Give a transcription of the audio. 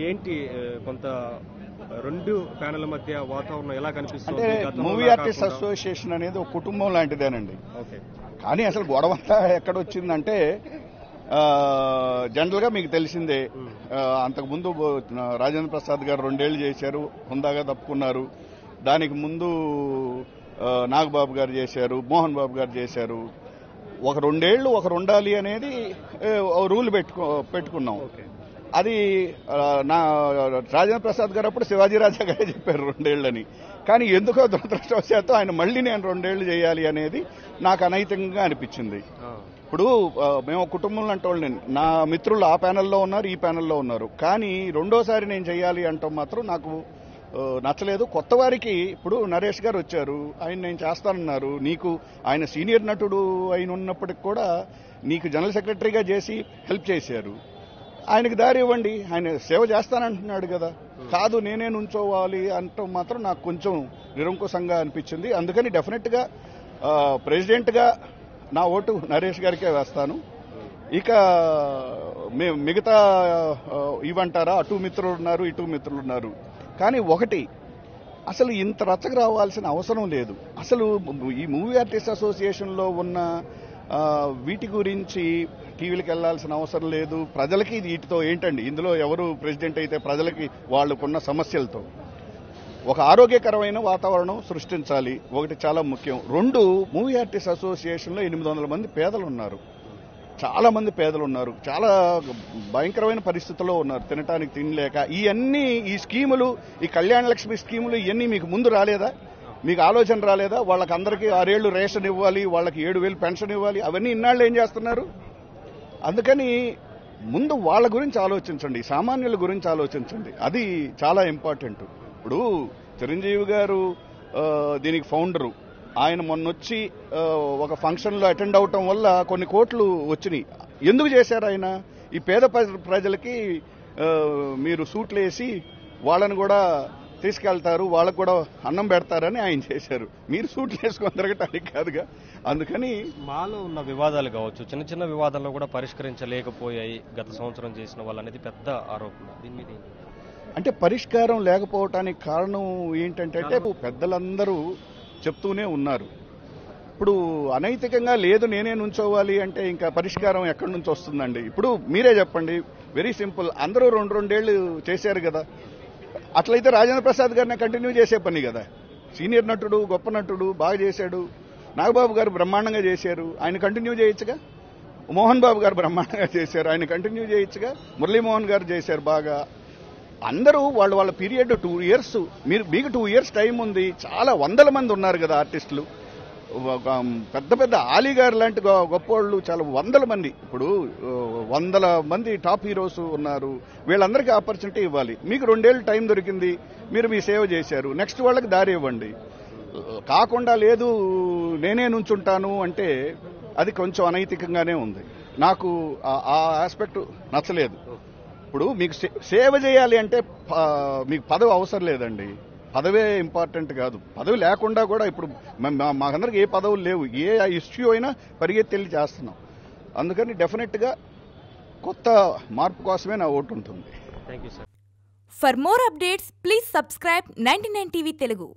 ఏంటి కొంత రెండు ప్యానెల్ మధ్య వాతావరణం ఎలా కనిపిస్తుంది? అంటే మూవీ ఆర్టిస్ట్ అసోసియేషన్ అనేది ఒక కుటుంబం లాంటిదేనండి. కానీ అసలు గొడవంతా ఎక్కడొచ్చిందంటే జనరల్ గా మీకు తెలిసిందే, అంతకుముందు రాజేంద్ర ప్రసాద్ గారు 2 ఏళ్లు చేశారు, హుందాగా తప్పుకున్నారు. దానికి ముందు నాగబాబు గారు చేశారు, మోహన్ బాబు గారు చేశారు. ఒక 2 ఏళ్లు ఒకరు ఉండాలి అనేది రూల్ పెట్టుకున్నాం. అది రాజేంద్ర ప్రసాద్ గారు అప్పుడు శివాజీ రాజా గారే చెప్పారు 2 ఏళ్లని. కానీ ఎందుకో దురదృష్టవశాత్తు ఆయన మళ్లీ నేను 2 ఏళ్లు చేయాలి అనేది నాకు అనైతికంగా అనిపించింది. ఇప్పుడు మేము కుటుంబంలో అంటే వాళ్ళని, నా మిత్రులు ఆ ప్యానెల్లో ఉన్నారు, ఈ ప్యానెల్లో ఉన్నారు. కానీ రెండోసారి నేను చేయాలి అంటాం మాత్రం నాకు నచ్చలేదు. కొత్త వారికి ఇప్పుడు నరేష్ గారు వచ్చారు, ఆయన నేను చేస్తానన్నారు. నీకు ఆయన సీనియర్ నటుడు ఆయన ఉన్నప్పటికి కూడా నీకు జనరల్ సెక్రటరీగా చేసి హెల్ప్ చేశారు. ఆయనకి దారి ఇవ్వండి, ఆయన సేవ చేస్తానంటున్నాడు కదా. కాదు నేనే నుంచోవాలి అంటాం మాత్రం నాకు కొంచెం నిరంకుశంగా అనిపించింది. అందుకని డెఫినెట్ గా ప్రెసిడెంట్ గా నా ఓటు నరేష్ గారికే వేస్తాను. ఇక మిగతా ఇవంటారా, అటు మిత్రులు ఉన్నారు, ఇటు మిత్రులు ఉన్నారు. కానీ ఒకటి, అసలు ఇంత రచ్చకు రావాల్సిన అవసరం లేదు. అసలు ఈ మూవీ ఆర్టిస్ట్ అసోసియేషన్ లో ఉన్న వీటి గురించి టీవీలకు వెళ్లాల్సిన అవసరం లేదు. ప్రజలకి వీటితో ఏంటండి, ఇందులో ఎవరు ప్రెసిడెంట్ అయితే ప్రజలకి వాళ్ళకున్న సమస్యలతో ఒక ఆరోగ్యకరమైన వాతావరణం సృష్టించాలి, ఒకటి చాలా ముఖ్యం. 2, మూవీ ఆర్టిస్ట్ అసోసియేషన్ లో 800 మంది పేదలు ఉన్నారు, చాలా మంది పేదలు ఉన్నారు, చాలా భయంకరమైన పరిస్థితుల్లో ఉన్నారు, తినటానికి తినలేక. ఇవన్నీ ఈ స్కీములు, ఈ కళ్యాణ లక్ష్మి స్కీములు ఇవన్నీ మీకు ముందు రాలేదా? మీకు ఆలోచన రాలేదా? వాళ్ళకి అందరికీ 6 ఏళ్లు రేషన్ ఇవ్వాలి, వాళ్ళకి 7,000 పెన్షన్ ఇవ్వాలి. అవన్నీ ఇన్నాళ్ళు ఏం చేస్తున్నారు? అందుకని ముందు వాళ్ళ గురించి ఆలోచించండి, సామాన్యుల గురించి ఆలోచించండి. అది చాలా ఇంపార్టెంట్. ఇప్పుడు చిరంజీవి గారు దీనికి ఫౌండరు, ఆయన మొన్నొచ్చి ఒక ఫంక్షన్ లో అటెండ్ అవటం వల్ల కొన్ని కోట్లు వచ్చినాయి. ఎందుకు చేశారు ఆయన? ఈ పేద ప్రజలకి మీరు సూట్లు వేసి వాళ్ళని కూడా తీసుకెళ్తారు, వాళ్ళకు కూడా అన్నం పెడతారని ఆయన చేశారు. మీరు సూట్లు వేసుకొని తిరగటానికి కాదుగా. అందుకని మాలో ఉన్న వివాదాలు కావచ్చు, చిన్న చిన్న వివాదాలను కూడా పరిష్కరించలేకపోయాయి గత సంవత్సరం చేసిన వాళ్ళనేది పెద్ద ఆరోపణ. దీని మీద అంటే పరిష్కారం లేకపోవటానికి కారణం ఏంటంటే పెద్దలందరూ చెప్తూనే ఉన్నారు. ఇప్పుడు అనైతికంగా లేదు నేనే నుంచోవాలి అంటే ఇంకా పరిష్కారం ఎక్కడి నుంచి వస్తుందండి? ఇప్పుడు మీరే చెప్పండి, వెరీ సింపుల్. అందరూ 2 ఏళ్లు చేశారు కదా. అట్లయితే రాజేంద్ర ప్రసాద్ గారిని కంటిన్యూ చేసే పని కదా. సీనియర్ నటుడు, గొప్ప నటుడు, బాగా చేశాడు. నాగబాబు గారు బ్రహ్మాండంగా చేశారు, ఆయన కంటిన్యూ చేయొచ్చుగా. మోహన్ బాబు గారు బ్రహ్మాండంగా చేశారు, ఆయన కంటిన్యూ చేయొచ్చుగా. మురళీమోహన్ గారు చేశారు బాగా. అందరూ వాళ్ళ పీరియడ్ 2 ఇయర్స్. మీకు 2 ఇయర్స్ టైం ఉంది. చాలా 100 మంది ఉన్నారు కదా ఆర్టిస్టులు, పెద్ద పెద్ద ఆలీ గారు లాంటి గొప్పవాళ్ళు చాలా 100 మంది. ఇప్పుడు 100 మంది టాప్ హీరోస్ ఉన్నారు. వీళ్ళందరికీ ఆపర్చునిటీ ఇవ్వాలి. మీకు 2 ఏళ్ళు టైం దొరికింది, మీరు మీ సేవ చేశారు, నెక్స్ట్ వాళ్ళకి దారి ఇవ్వండి. కాకుండా లేదు నేనే నుంచుంటాను అంటే అది కొంచెం అనైతికంగానే ఉంది. నాకు ఆ ఆస్పెక్ట్ నచ్చలేదు. ఇప్పుడు మీకు సేవ చేయాలి అంటే మీకు పదవి అవసరం లేదండి. పదవే ఇంపార్టెంట్ కాదు. పదవి లేకుండా కూడా ఇప్పుడు మాకందరికి ఏ పదవులు లేవు. ఏ ఇష్యూ అయినా పరిగెత్తి వెళ్ళి చేస్తున్నాం. అందుకని డెఫినెట్ గా కొత్త మార్పు కోసమే నా ఓటు ఉంటుంది. Thank you sir. For more updates please subscribe 99 TV Telugu.